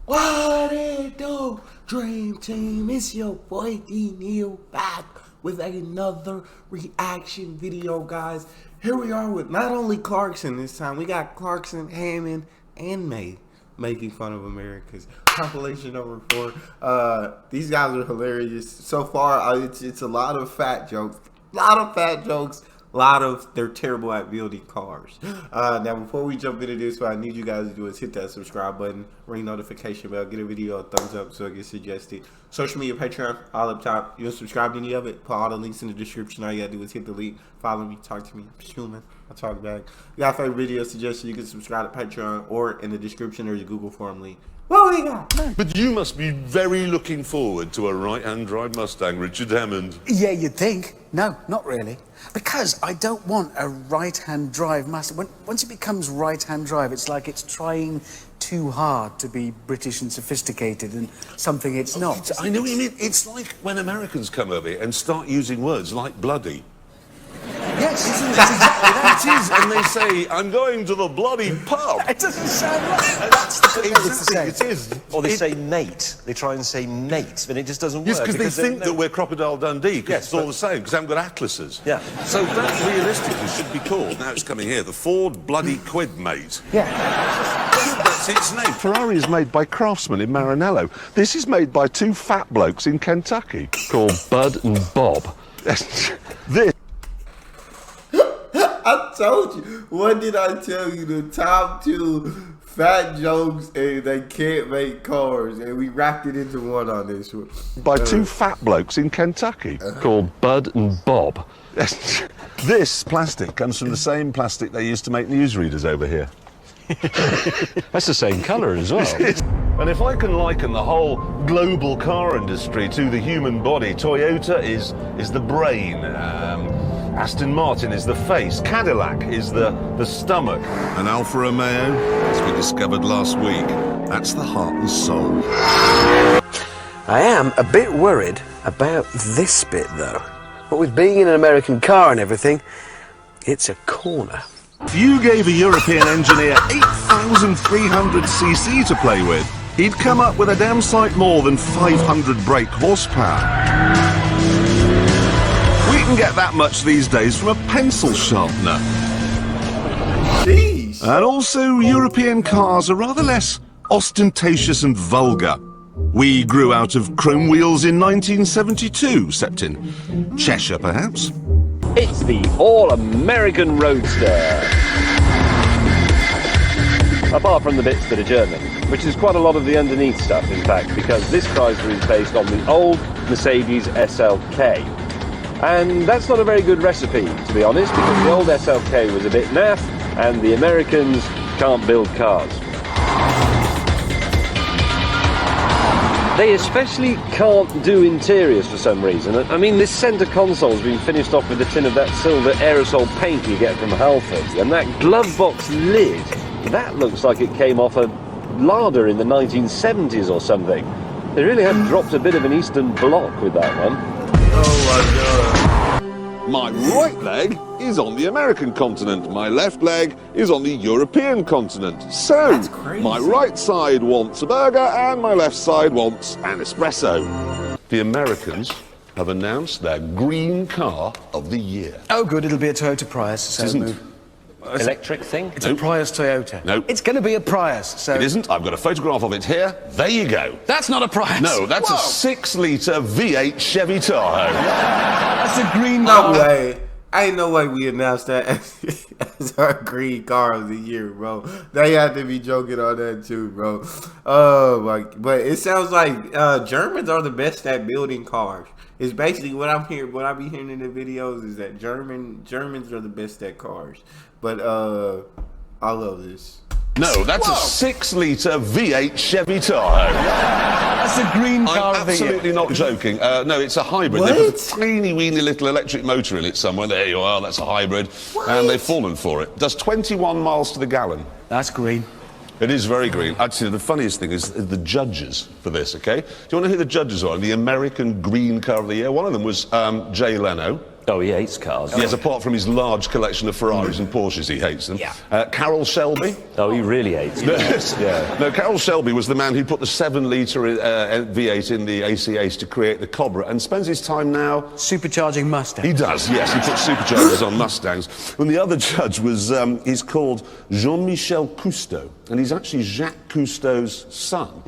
What it do, Dream Team? It's your boy Neal back with another reaction video, guys. Here we are with not only Clarkson this time. We got Clarkson, Hammond, and May making fun of America's compilation number 4. These guys are hilarious. So far, it's a lot of fat jokes. They're terrible at building cars. Now, before we jump into this, what I need you guys to do is hit that subscribe button, ring notification bell, get a video a thumbs up so it gets suggested. Social media, Patreon, all up top. You want to subscribe to any of it? Put all the links in the description. All you gotta do is hit the link, follow me, talk to me. I'm human. I talk back. You got a favorite video suggestion? You can subscribe to Patreon, or in the description there's a Google form link. What we got? But you must be very looking forward to a right-hand drive Mustang, Richard Hammond. Yeah, you'd think. No, not really. Because I don't want a right-hand drive Mustang. Once it becomes right-hand drive, it's like it's trying too hard to be British and sophisticated and something it's not. I know what you mean. It's like when Americans come over here and start using words like bloody. Yes, isn't it? Exactly that. It is, and they say, I'm going to the bloody pub. It doesn't sound right. That's the thing to say. It is. Or they say mate. They try and say mate, but it just doesn't work. Yes, because they think that we're Crocodile Dundee, because it's all the same, because they haven't got atlases. Yeah. So that realistically should be called, now it's coming here, the Ford Bloody Quid Mate. Yeah. That's its name. Ferrari is made by Craftsman in Maranello. This is made by two fat blokes in Kentucky called Bud and Bob. This. I told you. What did I tell you? The top 2 fat jokes, and they can't make cars, and we wrapped it into one on this one. By two fat blokes in Kentucky called Bud and Bob. This plastic comes from the same plastic they used to make newsreaders over here. That's the same colour as well. And if I can liken the whole global car industry to the human body, Toyota is the brain, Aston Martin is the face, Cadillac is the stomach. And Alfa Romeo, as we discovered last week, that's the heart and soul. I am a bit worried about this bit though. But with being in an American car and everything, it's a corner. If you gave a European engineer 8,300cc to play with, he'd come up with a damn sight more than 500 brake horsepower. We can get that much these days from a pencil sharpener. Jeez. And also, European cars are rather less ostentatious and vulgar. We grew out of chrome wheels in 1972, except in Cheshire, perhaps. It's the all-American Roadster. Apart from the bits that are German, which is quite a lot of the underneath stuff, in fact, because this Chrysler is based on the old Mercedes SLK. And that's not a very good recipe, to be honest, because the old SLK was a bit naff, and the Americans can't build cars. They especially can't do interiors for some reason. I mean, this centre console's been finished off with a tin of that silver aerosol paint you get from Halford, and that glove box lid, that looks like it came off a larder in the 1970s or something. They really have dropped a bit of an Eastern Bloc with that one. Oh my god. My right leg is on the American continent. My left leg is on the European continent. So, That's crazy. my right side wants a burger and my left side wants an espresso. The Americans have announced their green car of the year. Oh, good. It'll be a Toyota Prius. So Isn't. Electric thing? It's a Prius Toyota. No. It's going to be a Prius. So It isn't. I've got a photograph of it here. There you go. That's not a Prius. No, that's a 6-litre V8 Chevy Tahoe. That's a green No car. way. Ain't no way we announced that as our green car of the year, bro. They had to be joking on that too, bro. Oh my! But it sounds like Germans are the best at building cars. It's basically what I'm hearing. What I be hearing in the videos is that Germans are the best at cars. But I love this. No, that's a 6-litre V8 Chevy Tahoe. That's a green car I'm of the year. absolutely not joking. No, it's a hybrid. What? They put a tiny weeny little electric motor in it somewhere. There you are, that's a hybrid. What? And they've fallen for it. Does 21 miles to the gallon. That's green. It is very green. Actually, the funniest thing is the judges for this, okay? Do you want to know who the judges are? The American Green Car of the Year. One of them was Jay Leno. Oh, he hates cars. Yes, apart from his large collection of Ferraris and Porsches, he hates them. Yeah. Carroll Shelby. Oh, he really hates cars. Yeah. No, Carroll Shelby was the man who put the 7-litre V8 in the AC8 to create the Cobra and spends his time now... Supercharging Mustang. He does, yes. He puts superchargers on Mustangs. And the other judge was, he's called Jean-Michel Cousteau, and he's actually Jacques Cousteau's son.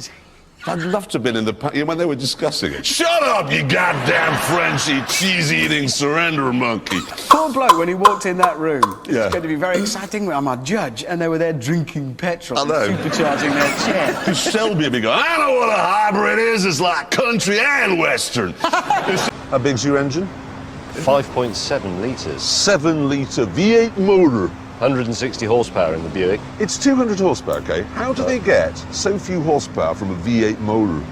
I'd love to have been in the... when they were discussing it. Shut up, you goddamn Frenchy, cheese-eating surrender monkey. Poor bloke, when he walked in that room. Yeah. It's going to be very exciting. I'm a judge, and they were there drinking petrol I know. and supercharging their chair. Shelby would be going, I know what a hybrid is. It's like country and western. How big's your engine? 5.7 litres. 7-litre V8 motor. 160 horsepower in the Buick. It's 200 horsepower, okay? How do they get so few horsepower from a V8 motor?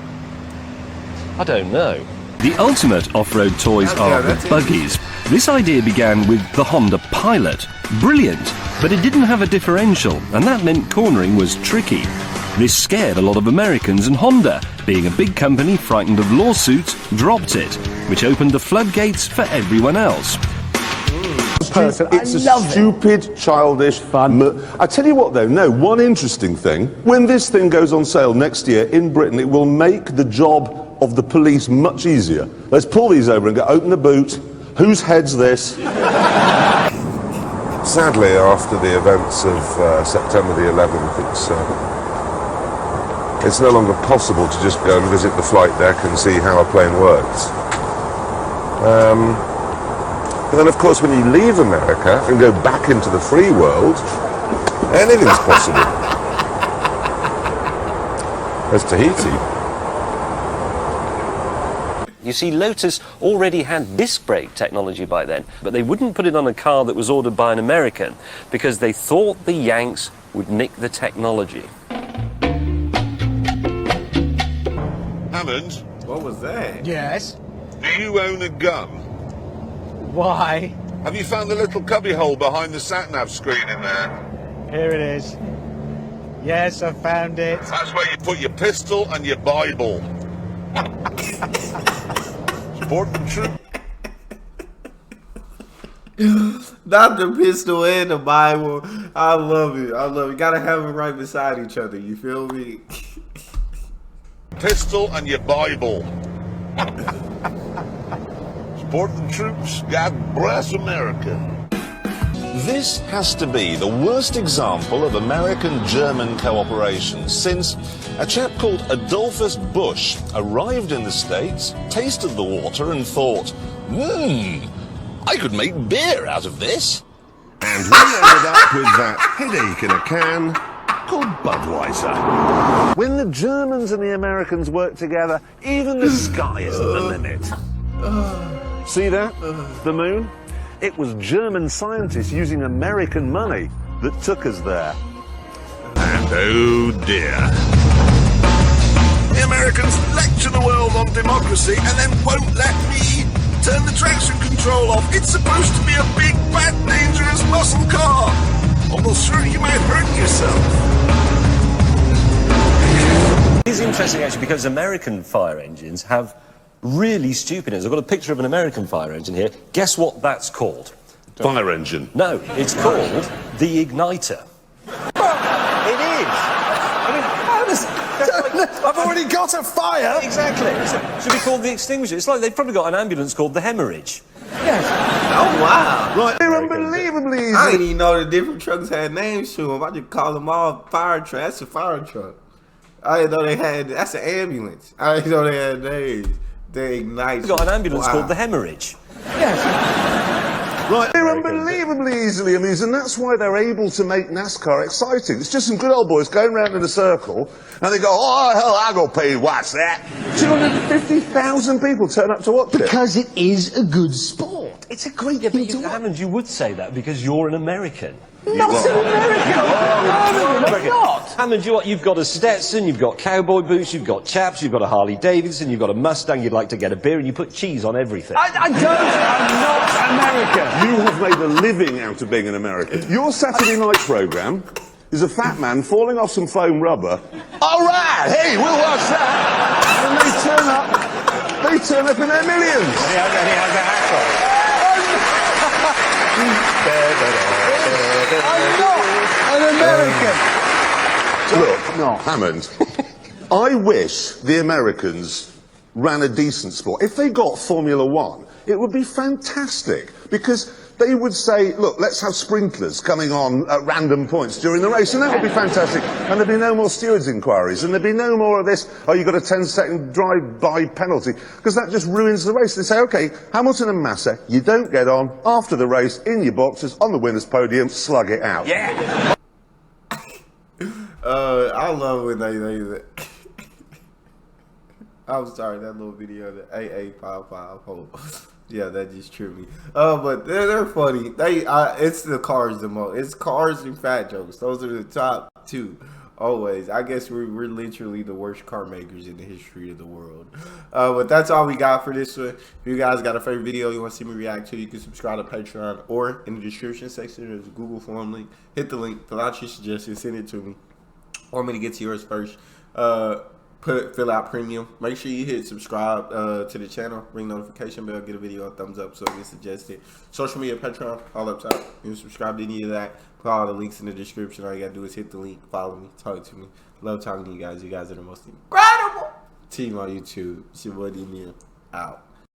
I don't know. The ultimate off-road toys are the buggies. This idea began with the Honda Pilot. Brilliant, but it didn't have a differential, and that meant cornering was tricky. This scared a lot of Americans, and Honda, being a big company frightened of lawsuits, dropped it, which opened the floodgates for everyone else. It's a stupid, childish fun. I tell you what, though, no, one interesting thing. When this thing goes on sale next year in Britain, it will make the job of the police much easier. Let's pull these over and go, open the boot. Whose head's this? Sadly, after the events of September the 11th, it's no longer possible to just go and visit the flight deck and see how a plane works. But then, of course, when you leave America and go back into the free world, anything's possible. There's Tahiti. You see, Lotus already had disc brake technology by then, but they wouldn't put it on a car that was ordered by an American because they thought the Yanks would nick the technology. Hammond, What was that? Yes? do you own a gun? Why? Have you found the little cubby hole behind the sat-nav screen in there? Here it is. Yes, I found it. That's where you put your pistol and your Bible. Support the troop. Not the pistol and the Bible. I love it. I love it. Gotta have them right beside each other. You feel me? Pistol and your Bible. Support the troops. God bless America. This has to be the worst example of American-German cooperation since a chap called Adolphus Busch arrived in the States, tasted the water and thought, I could make beer out of this. And we ended up with that headache in a can called Budweiser. When the Germans and the Americans work together, even the sky isn't the limit. See that? The moon? It was German scientists using American money that took us there. And oh dear. The Americans lecture the world on democracy and then won't let me turn the traction control off. It's supposed to be a big, bad, dangerous muscle car. Although sure, you might hurt yourself. It's interesting actually because American fire engines have really stupid engines. I've got a picture of an American fire engine here. Guess what that's called? Fire engine. No, it's called the igniter. It is. I mean, how does... I've already got a fire! Exactly. It should be called the extinguisher. It's like they've probably got an ambulance called the hemorrhage. Oh, wow. Right, they're unbelievably easy. I didn't even know the different trucks had names to them. I just call them all fire trucks. That's a fire truck. I didn't know they had... That's an ambulance. I didn't know they had names. They ignite. They've got an ambulance called the hemorrhage. Right, they're unbelievably easily amused, and that's why they're able to make NASCAR exciting. It's just some good old boys going round in a circle, and they go, oh, hell, I go pay to watch that. 250,000 people turn up to watch it. Because it is a good sport. It's a great thing to watch. Hammond, you would say that because you're an American. Not an American! I'm not! Hammond, you've got a Stetson, you've got cowboy boots, you've got chaps, you've got a Harley Davidson, you've got a Mustang, you'd like to get a beer, and you put cheese on everything. I don't! I'm not American! You have made a living out of being an American. Your Saturday night programme is a fat man falling off some foam rubber. All right, hey, we'll watch that. And they turn up in their millions. He has a hat on. I'm not an American. Look, No. Hammond, I wish the Americans ran a decent sport. If they got Formula One, it would be fantastic because they would say, look, let's have sprinklers coming on at random points during the race, and that would be fantastic. And there'd be no more stewards' inquiries, and there'd be no more of this, oh, you've got a 10-second drive-by penalty, because that just ruins the race. They say, OK, Hamilton and Massa, you don't get on after the race, in your boxes, on the winner's podium, slug it out. Yeah. I love when they I'm sorry, that little video, the AA55. Yeah, that just tripped me. But they're funny. It's the cars the most. It's cars and fat jokes. Those are the top two. Always. I guess we're literally the worst car makers in the history of the world. But that's all we got for this one. If you guys got a favorite video you want to see me react to, you can subscribe to Patreon, or in the description section there's a Google form link. Hit the link, fill out your suggestions, send it to me. I want me to get to yours first. Fill out premium. Make sure you hit subscribe to the channel, ring notification bell, get a video a thumbs up so it gets suggested. Social media, Patreon, all up top. You can subscribe to any of that. Put all the links in the description. All you gotta do is hit the link, follow me, talk to me. Love talking to you guys. You guys are the most incredible team on YouTube. It's your boy Neal. Out.